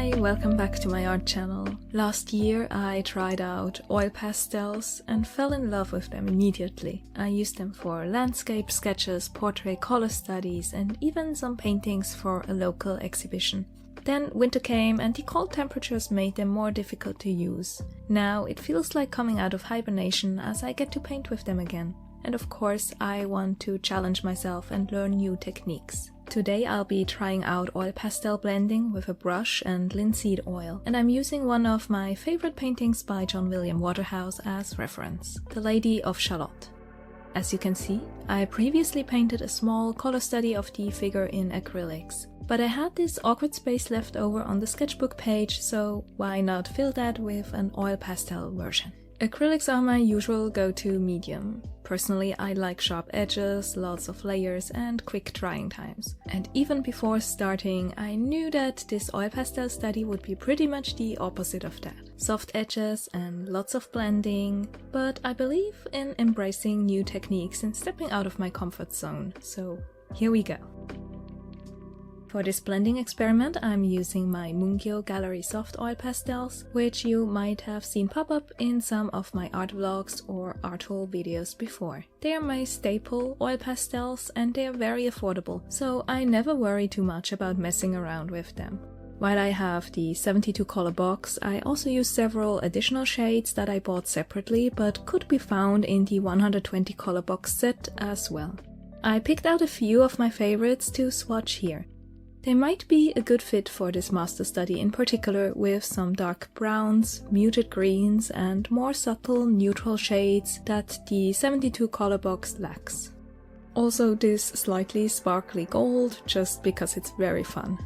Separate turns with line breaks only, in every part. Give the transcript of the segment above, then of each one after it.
Hi, welcome back to my art channel. Last year I tried out oil pastels and fell in love with them immediately. I used them for landscape sketches, portrait color studies and even some paintings for a local exhibition. Then winter came and the cold temperatures made them more difficult to use. Now it feels like coming out of hibernation as I get to paint with them again. And of course I want to challenge myself and learn new techniques. Today I'll be trying out oil pastel blending with a brush and linseed oil, and I'm using one of my favorite paintings by John William Waterhouse as reference, The Lady of Shalott. As you can see, I previously painted a small color study of the figure in acrylics, but I had this awkward space left over on the sketchbook page, so why not fill that with an oil pastel version? Acrylics are my usual go-to medium. Personally, I like sharp edges, lots of layers and quick drying times. And even before starting, I knew that this oil pastel study would be pretty much the opposite of that. Soft edges and lots of blending, but I believe in embracing new techniques and stepping out of my comfort zone, so here we go. For this blending experiment, I'm using my Mungyo Gallery Soft Pastels, which you might have seen pop up in some of my art vlogs or art haul videos before. They are my staple oil pastels and they are very affordable, so I never worry too much about messing around with them. While I have the 72 color box, I also use several additional shades that I bought separately but could be found in the 120 color box set as well. I picked out a few of my favorites to swatch here. They might be a good fit for this master study in particular, with some dark browns, muted greens and more subtle neutral shades that the 72 color box lacks. Also this slightly sparkly gold, just because it's very fun.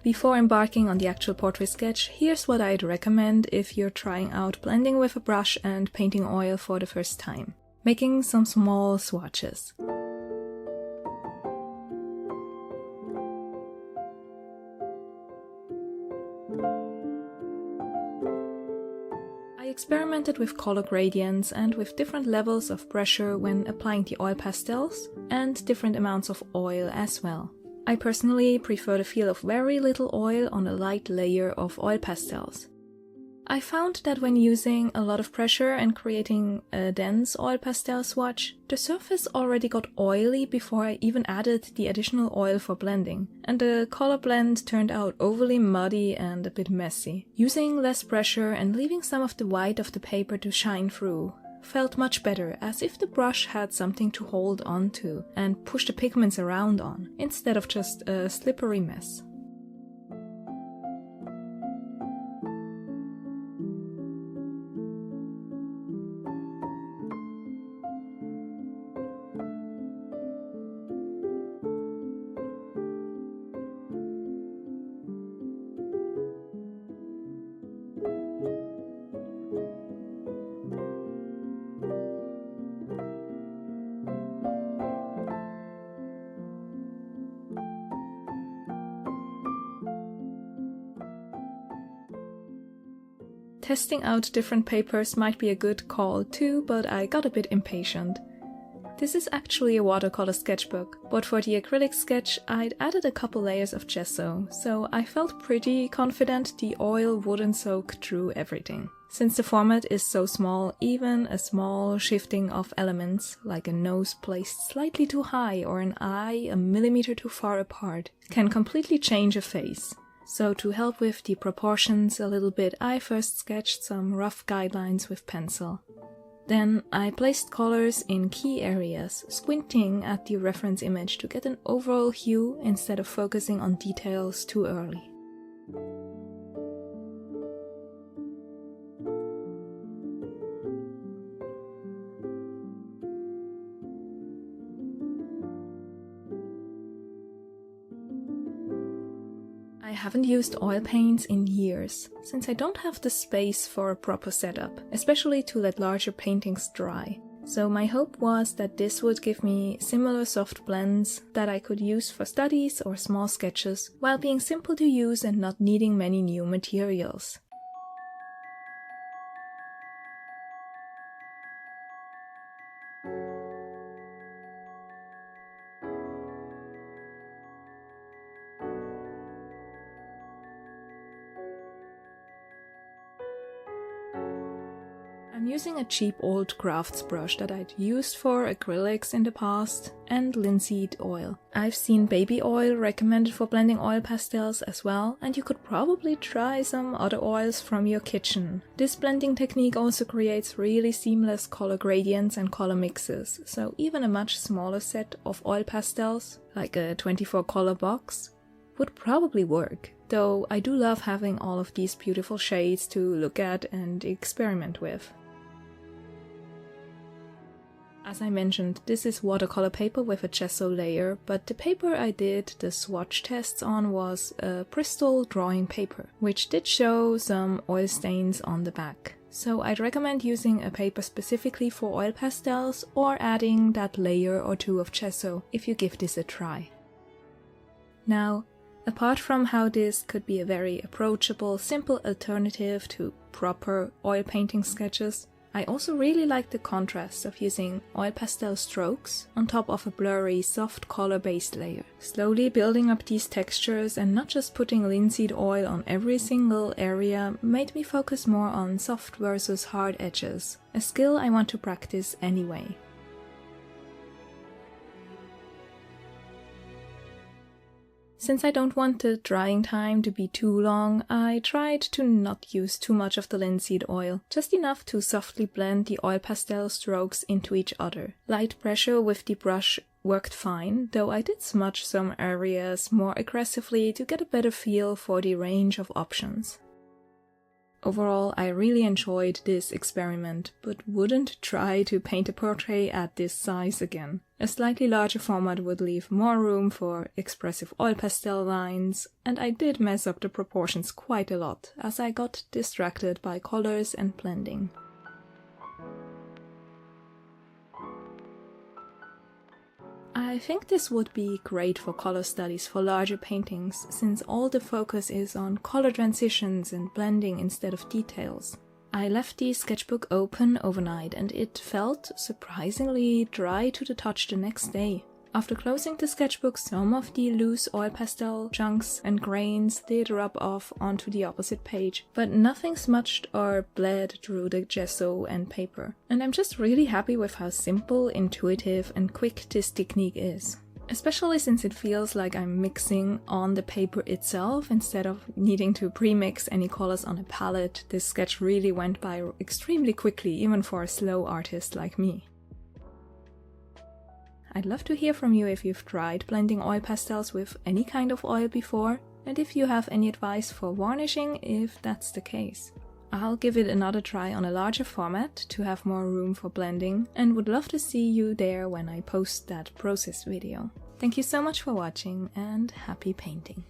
Before embarking on the actual portrait sketch, here's what I'd recommend if you're trying out blending with a brush and painting oil for the first time. Making some small swatches. I experimented with color gradients and with different levels of pressure when applying the oil pastels, and different amounts of oil as well. I personally prefer the feel of very little oil on a light layer of oil pastels. I found that when using a lot of pressure and creating a dense oil pastel swatch, the surface already got oily before I even added the additional oil for blending, and the color blend turned out overly muddy and a bit messy. Using less pressure and leaving some of the white of the paper to shine through felt much better, as if the brush had something to hold on to and push the pigments around on, instead of just a slippery mess. Testing out different papers might be a good call too, but I got a bit impatient. This is actually a watercolor sketchbook, but for the acrylic sketch I'd added a couple layers of gesso, so I felt pretty confident the oil wouldn't soak through everything. Since the format is so small, even a small shifting of elements, like a nose placed slightly too high or an eye a millimeter too far apart, can completely change a face. So to help with the proportions a little bit, I first sketched some rough guidelines with pencil. Then I placed colors in key areas, squinting at the reference image to get an overall hue instead of focusing on details too early. I haven't used oil paints in years, since I don't have the space for a proper setup, especially to let larger paintings dry. So my hope was that this would give me similar soft blends that I could use for studies or small sketches, while being simple to use and not needing many new materials. using a cheap old crafts brush that I'd used for acrylics in the past, and linseed oil. I've seen baby oil recommended for blending oil pastels as well, and you could probably try some other oils from your kitchen. This blending technique also creates really seamless color gradients and color mixes, so even a much smaller set of oil pastels, like a 24 color box, would probably work, though I do love having all of these beautiful shades to look at and experiment with. As I mentioned, this is watercolor paper with a gesso layer, but the paper I did the swatch tests on was a Bristol drawing paper, which did show some oil stains on the back. So I'd recommend using a paper specifically for oil pastels or adding that layer or two of gesso if you give this a try. Now, apart from how this could be a very approachable, simple alternative to proper oil painting sketches, I also really like the contrast of using oil pastel strokes on top of a blurry, soft color-based layer. Slowly building up these textures and not just putting linseed oil on every single area made me focus more on soft versus hard edges, a skill I want to practice anyway. Since I don't want the drying time to be too long, I tried to not use too much of the linseed oil, just enough to softly blend the oil pastel strokes into each other. Light pressure with the brush worked fine, though I did smudge some areas more aggressively to get a better feel for the range of options. Overall, I really enjoyed this experiment, but wouldn't try to paint a portrait at this size again. A slightly larger format would leave more room for expressive oil pastel lines, and I did mess up the proportions quite a lot, as I got distracted by colors and blending. I think this would be great for color studies for larger paintings, since all the focus is on color transitions and blending instead of details. I left the sketchbook open overnight and it felt surprisingly dry to the touch the next day. After closing the sketchbook, some of the loose oil pastel chunks and grains did rub off onto the opposite page, but nothing smudged or bled through the gesso and paper. And I'm just really happy with how simple, intuitive and quick this technique is. Especially since it feels like I'm mixing on the paper itself instead of needing to pre-mix any colors on a palette. This sketch really went by extremely quickly, even for a slow artist like me. I'd love to hear from you if you've tried blending oil pastels with any kind of oil before, and if you have any advice for varnishing if that's the case. I'll give it another try on a larger format to have more room for blending, and would love to see you there when I post that process video. Thank you so much for watching, and happy painting!